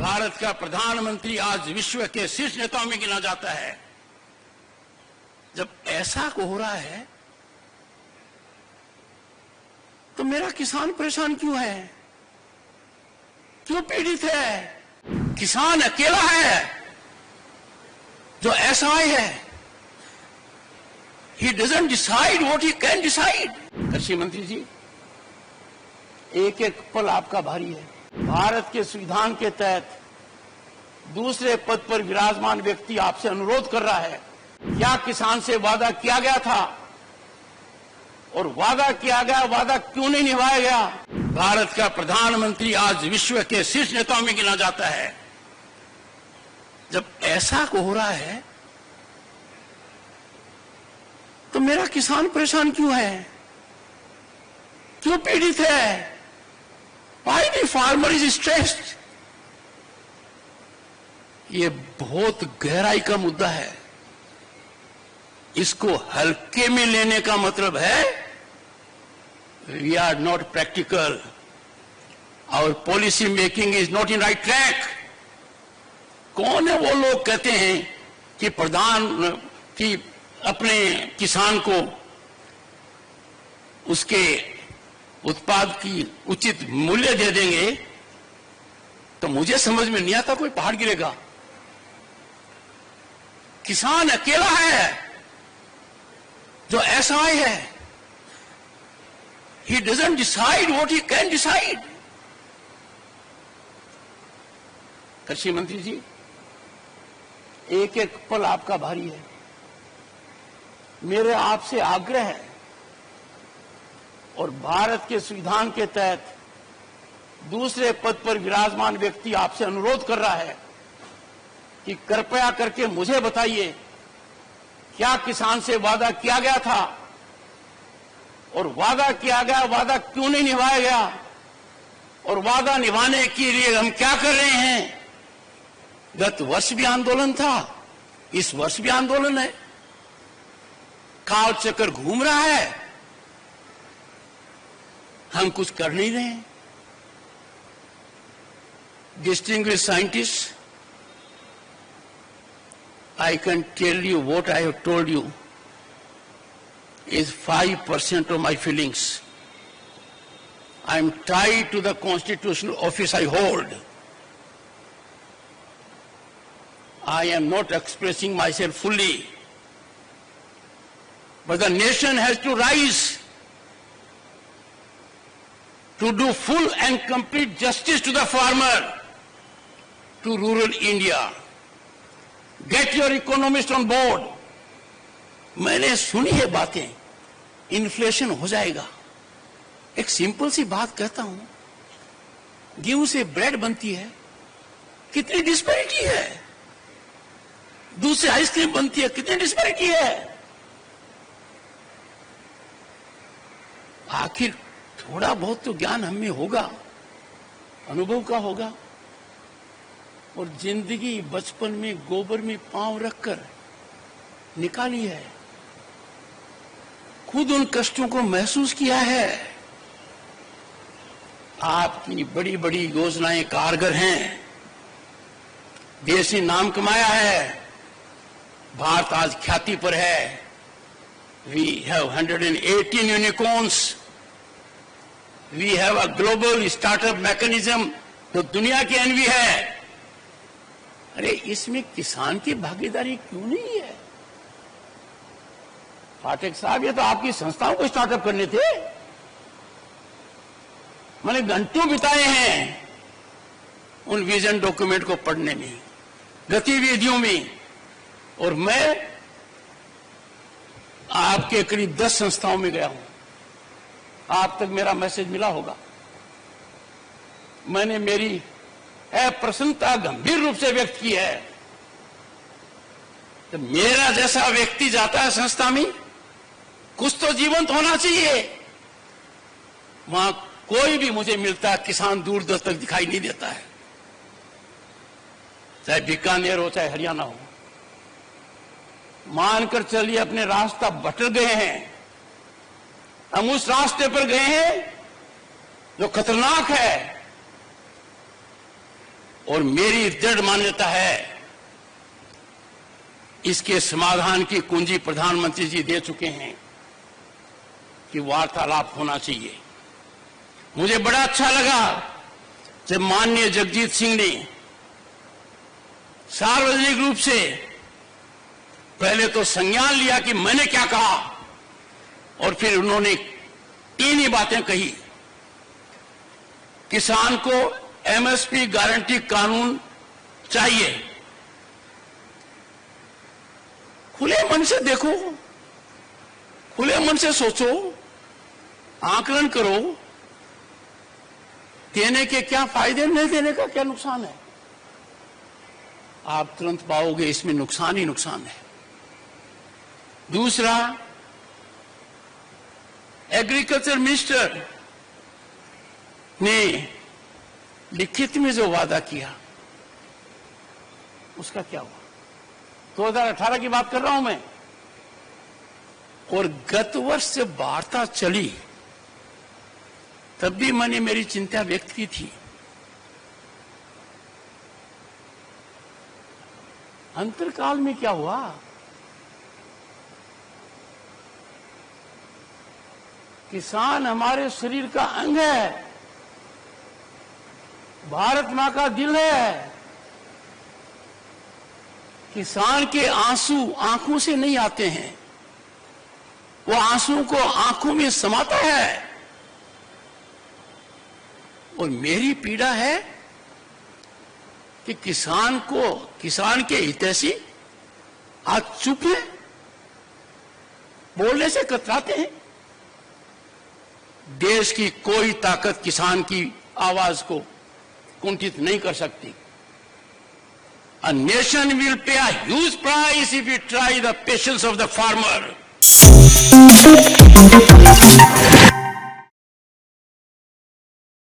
भारत का प्रधानमंत्री आज विश्व के शीर्ष नेताओं में गिना जाता है। जब ऐसा हो रहा है तो मेरा किसान परेशान क्यों है, क्यों पीड़ित है? किसान अकेला है जो असहाय है। He doesn't decide what he can decide। कृषि मंत्री जी, एक एक पल आपका भारी है। भारत के संविधान के तहत दूसरे पद पर विराजमान व्यक्ति आपसे अनुरोध कर रहा है, क्या किसान से वादा किया गया था और वादा किया गया वादा क्यों नहीं निभाया गया? भारत का प्रधानमंत्री आज विश्व के शीर्ष नेताओं में गिना जाता है। जब ऐसा हो रहा है तो मेरा किसान परेशान क्यों है, क्यों पीड़ित है? Why the farmer is stressed? ये बहुत गहराई का मुद्दा है। इसको हल्के में लेने का मतलब है we are not practical, our policy making is not in right track। कौन है वो लोग कहते हैं कि कि अपने किसान को उसके उत्पाद की उचित मूल्य दे देंगे, तो मुझे समझ में नहीं आता कोई पहाड़ गिरेगा। किसान अकेला है जो असहाय है। He doesn't decide what he can decide। कृषि मंत्री जी, एक एक पल आपका भारी है। मेरे आपसे आग्रह है और भारत के संविधान के तहत दूसरे पद पर विराजमान व्यक्ति आपसे अनुरोध कर रहा है कि कृपया करके मुझे बताइए, क्या किसान से वादा किया गया था और वादा किया गया वादा क्यों नहीं निभाया गया, और वादा निभाने के लिए हम क्या कर रहे हैं? गत वर्ष भी आंदोलन था, इस वर्ष भी आंदोलन है। काल चक्कर घूम रहा है, हम कुछ कर नहीं रहे हैं। Distinguished scientists, I can tell you what I have told you is 5% of my feelings। I am tied to the constitutional office I hold। I am not expressing myself fully, but the nation has to rise to do full and complete justice to the farmer, to rural India। Get your economists on board। मैंने सुनी है बातें, inflation हो जाएगा। एक simple सी बात कहता हूं, गेहूं से ब्रेड बनती है, कितनी डिस्पैरिटी है। दूध से आइसक्रीम बनती है, कितनी डिस्पैरिटी है। आखिर थोड़ा बहुत तो ज्ञान हमें होगा, अनुभव का होगा। और जिंदगी बचपन में गोबर में पांव रखकर निकाली है, खुद उन कष्टों को महसूस किया है। आपकी बड़ी बड़ी योजनाएं कारगर हैं, देश ने नाम कमाया है, भारत आज ख्याति पर है। We have 118 unicorns। We have a global startup mechanism जो दुनिया की एनवी है। अरे इसमें किसान की भागीदारी क्यों नहीं है? पाठक साहब, ये तो आपकी संस्थाओं को स्टार्टअप करने थे। मैंने घंटों बिताए हैं उन विजन डॉक्यूमेंट को पढ़ने में, गतिविधियों में, और मैं आपके करीब 10 संस्थाओं में गया हूं। आप तक मेरा मैसेज मिला होगा। मैंने मेरी अप्रसन्नता गंभीर रूप से व्यक्त की है। तो मेरा जैसा व्यक्ति जाता है संस्था में, कुछ तो जीवंत होना चाहिए। वहां कोई भी मुझे मिलता, किसान दूर दूर तक दिखाई नहीं देता है, चाहे बीकानेर हो चाहे हरियाणा हो। मानकर चलिए अपने रास्ता भटक गए हैं, हम उस रास्ते पर गए हैं जो खतरनाक है। और मेरी दृढ़ मान्यता है इसके समाधान की कुंजी प्रधानमंत्री जी दे चुके हैं कि वार्तालाप होना चाहिए। मुझे बड़ा अच्छा लगा जब माननीय जगजीत सिंह ने सार्वजनिक रूप से पहले तो संज्ञान लिया कि मैंने क्या कहा, और फिर उन्होंने तीन ही बातें कही। किसान को एमएसपी गारंटी कानून चाहिए। खुले मन से देखो, खुले मन से सोचो, आकलन करो, देने के क्या फायदे, नहीं देने का क्या नुकसान है। आप तुरंत पाओगे इसमें नुकसान ही नुकसान है। दूसरा, एग्रीकल्चर मिनिस्टर ने लिखित में जो वादा किया उसका क्या हुआ? 2018 की बात कर रहा हूं मैं। और गत वर्ष जब वार्ता चली तब भी मैंने मेरी चिंता व्यक्त की थी। अंतरकाल में क्या हुआ? किसान हमारे शरीर का अंग है, भारत मां का दिल है। किसान के आंसू आंखों से नहीं आते हैं, वो आंसू को आंखों में समाता है। और मेरी पीड़ा है कि किसान के हितैषी आज चुप है, बोलने से कतराते हैं। देश की कोई ताकत किसान की आवाज को कुंठित नहीं कर सकती। A nation will pay a huge price if we try the patience of the farmer.